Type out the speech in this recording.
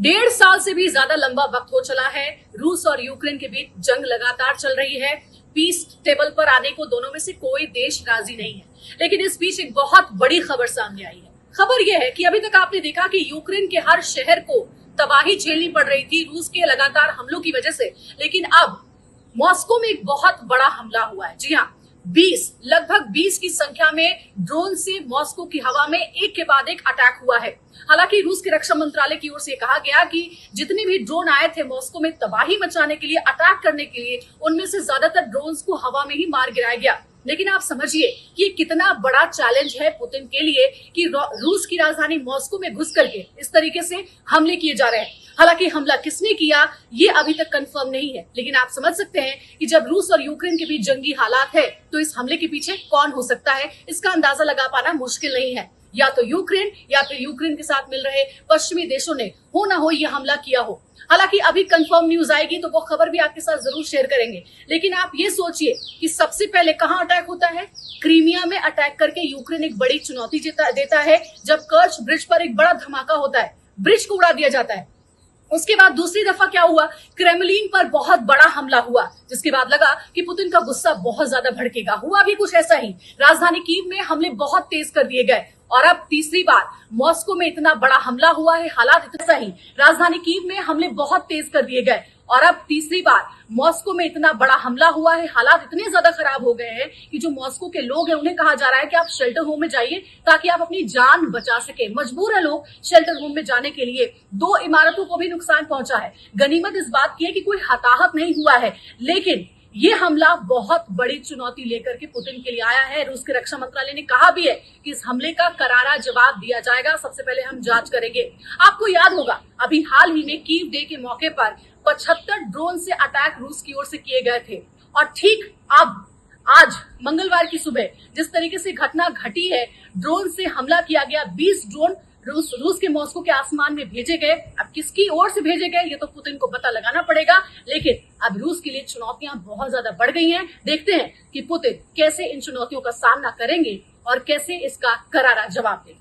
1.5 साल से भी ज्यादा लंबा वक्त हो चला है। रूस और यूक्रेन के बीच जंग लगातार चल रही है। पीस टेबल पर आने को दोनों में से कोई देश राजी नहीं है, लेकिन इस बीच एक बहुत बड़ी खबर सामने आई है। खबर यह है कि अभी तक आपने देखा कि यूक्रेन के हर शहर को तबाही झेलनी पड़ रही थी रूस के लगातार हमलों की वजह से, लेकिन अब मॉस्को में एक बहुत बड़ा हमला हुआ है। जी हाँ, लगभग 20 की संख्या में ड्रोन से मॉस्को की हवा में एक के बाद एक अटैक हुआ है। हालांकि रूस के रक्षा मंत्रालय की ओर से कहा गया कि जितने भी ड्रोन आए थे मॉस्को में तबाही मचाने के लिए, अटैक करने के लिए, उनमें से ज्यादातर ड्रोन्स को हवा में ही मार गिराया गया। लेकिन आप समझिए कि कितना बड़ा चैलेंज है पुतिन के लिए कि रूस की राजधानी मॉस्को में घुस करके इस तरीके से हमले किए जा रहे हैं। हालांकि हमला किसने किया ये अभी तक कंफर्म नहीं है, लेकिन आप समझ सकते हैं कि जब रूस और यूक्रेन के बीच जंगी हालात है तो इस हमले के पीछे कौन हो सकता है, इसका अंदाजा लगा पाना मुश्किल नहीं है। या तो यूक्रेन या फिर यूक्रेन के साथ मिल रहे पश्चिमी देशों ने हो ना हो ये हमला किया हो। हालांकि अभी कंफर्म न्यूज आएगी तो वो खबर भी आपके साथ जरूर शेयर करेंगे, लेकिन आप ये सोचिए कि सबसे पहले कहां अटैक होता है। क्रीमिया में अटैक करके यूक्रेन एक बड़ी चुनौती देता है, जब कर्च ब्रिज पर एक बड़ा धमाका होता है, ब्रिज को उड़ा दिया जाता है। उसके बाद दूसरी दफा क्या हुआ, क्रेमलिन पर बहुत बड़ा हमला हुआ, जिसके बाद लगा कि पुतिन का गुस्सा बहुत ज्यादा भड़केगा। हुआ भी कुछ ऐसा ही, राजधानी कीव में हमले बहुत तेज कर दिए गए। और अब तीसरी बार मॉस्को में इतना बड़ा हमला हुआ है, हालात इतना ही, राजधानी कीव में हमले बहुत तेज कर दिए गए। और अब तीसरी बार मॉस्को में इतना बड़ा हमला हुआ है, हालात इतने ज्यादा खराब हो गए हैं कि जो मॉस्को के लोग हैं उन्हें कहा जा रहा है कि आप शेल्टर होम में जाइए ताकि आप अपनी जान बचा सके। मजबूर है लोग शेल्टर होम में जाने के लिए। 2 इमारतों को भी नुकसान पहुंचा है। गनीमत इस बात की है कि कोई हताहत नहीं हुआ है, लेकिन ये हमला बहुत बड़ी चुनौती लेकर के पुतिन के लिए आया है। रूस के रक्षा मंत्रालय ने कहा भी है कि इस हमले का करारा जवाब दिया जाएगा। सबसे पहले हम जांच करेंगे। आपको याद होगा अभी हाल ही में कीव डे के मौके पर 75 ड्रोन से अटैक रूस की ओर से किए गए थे। और ठीक अब आज मंगलवार की सुबह जिस तरीके से घटना घटी है, ड्रोन से हमला किया गया, 20 ड्रोन रूस के मॉस्को के आसमान में भेजे गए। अब किसकी ओर से भेजे गए ये तो पुतिन को पता लगाना पड़ेगा, लेकिन अब रूस के लिए चुनौतियां बहुत ज्यादा बढ़ गई हैं। देखते हैं कि पुतिन कैसे इन चुनौतियों का सामना करेंगे और कैसे इसका करारा जवाब देंगे।